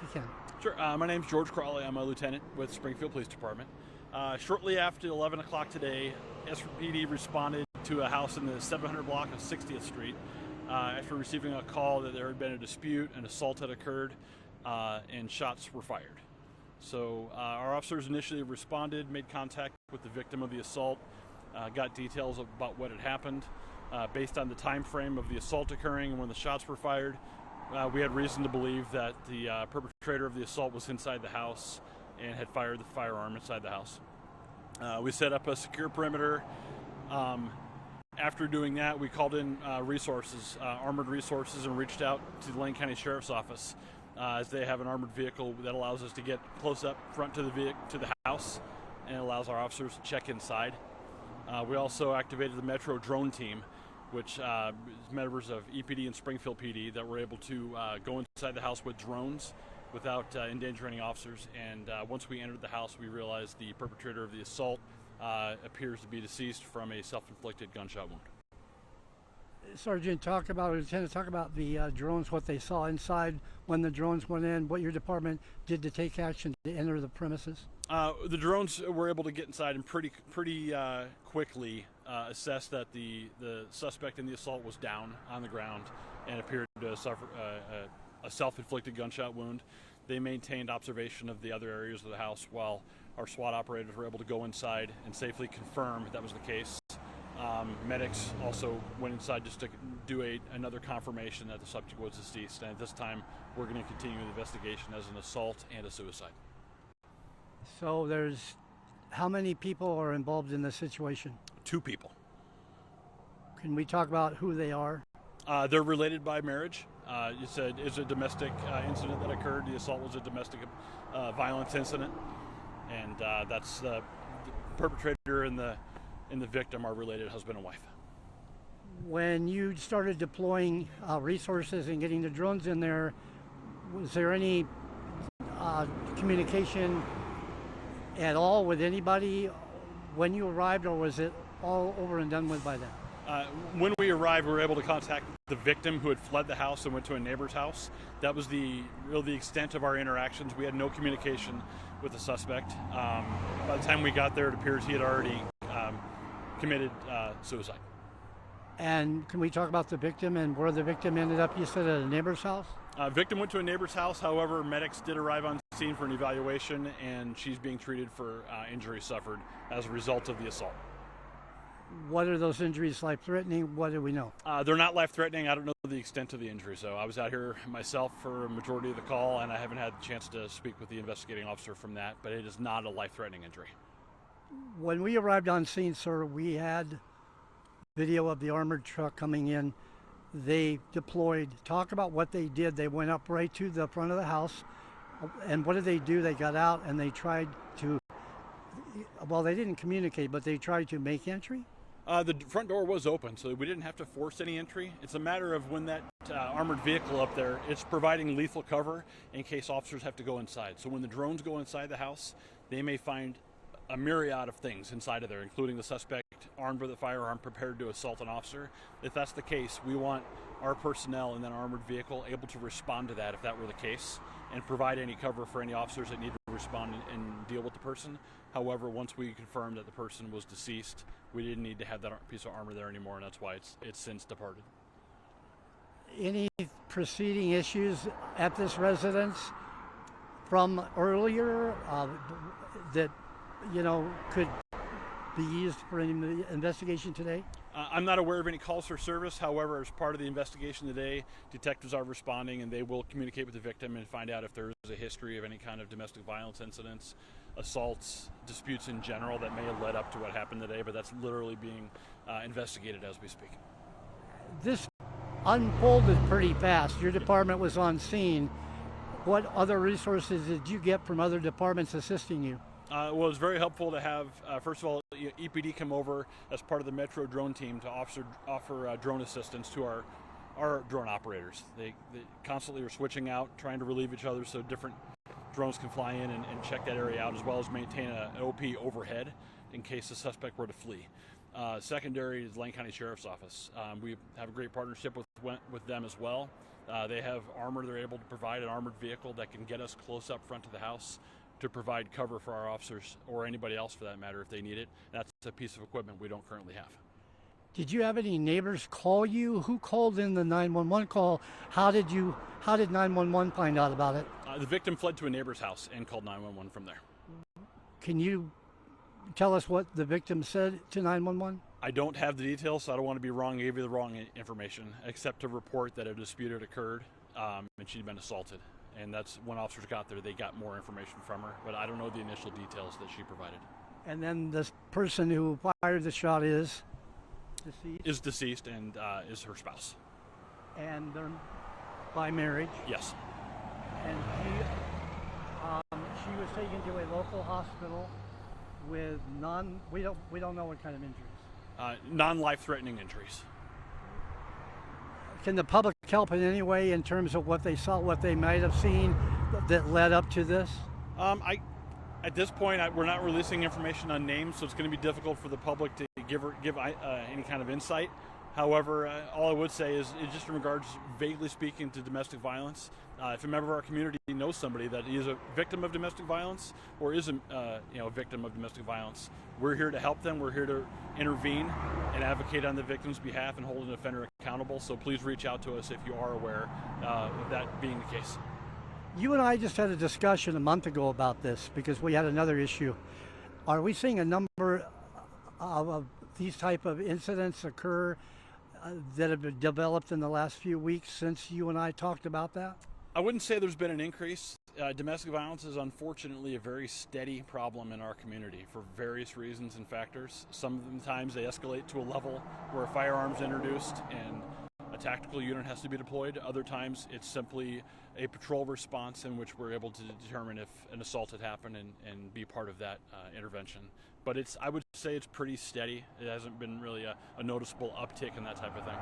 if you can. Sure. My name's George Crolly. I'm a lieutenant with Springfield Police Department. Shortly after 11 o'clock today, SPD responded to a house in the 700 block of 60th Street after receiving a call that there had been a dispute, an assault had occurred, and shots were fired. So our officers initially responded, made contact with the victim of the assault, got details about what had happened. Based on the time frame of the assault occurring and when the shots were fired, we had reason to believe that the perpetrator of the assault was inside the house and had fired the firearm inside the house. We set up a secure perimeter. After doing that, we called in resources, armored resources, and reached out to the Lane County Sheriff's Office as they have an armored vehicle that allows us to get close up front to the house and allows our officers to check inside. We also activated the Metro drone team, which is members of EPD and Springfield PD that were able to go inside the house with drones without endangering officers. And once we entered the house, we realized the perpetrator of the assault appears to be deceased from a self-inflicted gunshot wound. Sergeant, Lieutenant, talk about the drones, what they saw inside when the drones went in, what your department did to take action to enter the premises. The drones were able to get inside and pretty quickly assess that the suspect in the assault was down on the ground and appeared to suffer a self-inflicted gunshot wound. They maintained observation of the other areas of the house while our SWAT operators were able to go inside and safely confirm that was the case. Medics also went inside just to do another confirmation that the subject was deceased, and at this time we're going to continue the investigation as an assault and a suicide. So there's how many people are involved in this situation? 2 people. Can we talk about who they are? They're related by marriage. It's a domestic incident that occurred. The assault was a domestic violence incident, and that's the perpetrator and the victim are related husband and wife. When you started deploying resources and getting the drones in there, was there any communication at all with anybody when you arrived, or was it all over and done with by then? When we arrived, we were able to contact the victim who had fled the house and went to a neighbor's house. That was the extent of our interactions. We had no communication with the suspect. By the time we got there, it appears he had already committed suicide. And can we talk about the victim and where the victim ended up? You said at a neighbor's house? Victim went to a neighbor's house. However, medics did arrive on scene for an evaluation, and she's being treated for injuries suffered as a result of the assault. What are those injuries life-threatening? What do we know? They're not life-threatening. I don't know the extent of the injury. So I was out here myself for a majority of the call, and I haven't had the chance to speak with the investigating officer from that, but it is not a life-threatening injury. When we arrived on scene, sir, we had video of the armored truck coming in. They deployed. Talk about what they did. They went up right to the front of the house. And what did they do? They got out and they tried to, well, they didn't communicate, but they tried to make entry? The front door was open, so we didn't have to force any entry. It's a matter of when that armored vehicle up there, it's providing lethal cover in case officers have to go inside. So when the drones go inside the house, they may find a myriad of things inside of there, including the suspect armed with a firearm prepared to assault an officer. If that's the case, we want our personnel in that armored vehicle able to respond to that if that were the case, and provide any cover for any officers that need to respond and deal with the person. However, once we confirmed that the person was deceased, we didn't need to have that piece of armor there anymore, and that's why it's since departed. Any preceding issues at this residence from earlier that could be used for any investigation today? I'm not aware of any calls for service. However, as part of the investigation today, detectives are responding, and they will communicate with the victim and find out if there is a history of any kind of domestic violence incidents, assaults, disputes in general that may have led up to what happened today, but that's literally being investigated as we speak. This unfolded pretty fast. Your department was on scene. What other resources did you get from other departments assisting you? Well, it was very helpful to have, first of all, EPD come over as part of the Metro drone team to offer drone assistance to our drone operators. They constantly are switching out, trying to relieve each other so different drones can fly in and check that area out, as well as maintain an OP overhead in case the suspect were to flee. Secondary is Lane County Sheriff's Office. We have a great partnership with them as well. They have armor. They're able to provide an armored vehicle that can get us close up front of the house to provide cover for our officers or anybody else for that matter if they need it. That's a piece of equipment we don't currently have. Did you have any neighbors call you? Who called in the 911 call? How did 911 find out about it? The victim fled to a neighbor's house and called 911 from there. Can you tell us what the victim said to 911? I don't have the details, so I don't want to be wrong, give you the wrong information, except to report that a dispute had occurred and she'd been assaulted. And that's when officers got there, they got more information from her, but I don't know the initial details that she provided. And then the person who fired the shot is deceased? Is deceased and is her spouse. And they're by marriage? Yes. And she was taken to a local hospital with we don't know what kind of injuries. Non-life-threatening injuries. Can the public help in any way in terms of what they saw, what they might have seen that led up to this? At this point, we're not releasing information on names, so it's going to be difficult for the public to give any kind of insight. However, all I would say is just in regards, vaguely speaking, to domestic violence. If a member of our community knows somebody that is a victim of domestic violence or is a victim of domestic violence, we're here to help them. We're here to intervene and advocate on the victim's behalf and hold an offender accountable. So please reach out to us if you are aware of that being the case. You and I just had a discussion a month ago about this because we had another issue. Are we seeing a number of these type of incidents occur that have developed in the last few weeks since you and I talked about that? I wouldn't say there's been an increase. Domestic violence is unfortunately a very steady problem in our community for various reasons and factors. Sometimes they escalate to a level where a firearm's introduced and a tactical unit has to be deployed. Other times it's simply a patrol response in which we're able to determine if an assault had happened and be part of that intervention. But I would say it's pretty steady. It hasn't been really a noticeable uptick in that type of thing.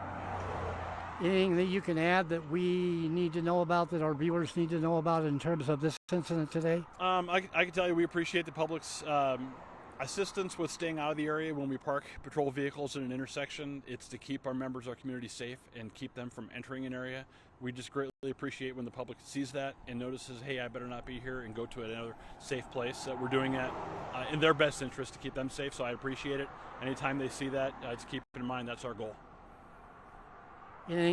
Anything that you can add that we need to know about, that our viewers need to know about in terms of this incident today? I can tell you we appreciate the public's assistance with staying out of the area when we park patrol vehicles in an intersection. It's to keep our members, our community safe and keep them from entering an area. We just greatly appreciate when the public sees that and notices, hey, I better not be here, and go to another safe place. We're doing that in their best interest to keep them safe, so I appreciate it. Anytime they see that, just keep in mind that's our goal. Anything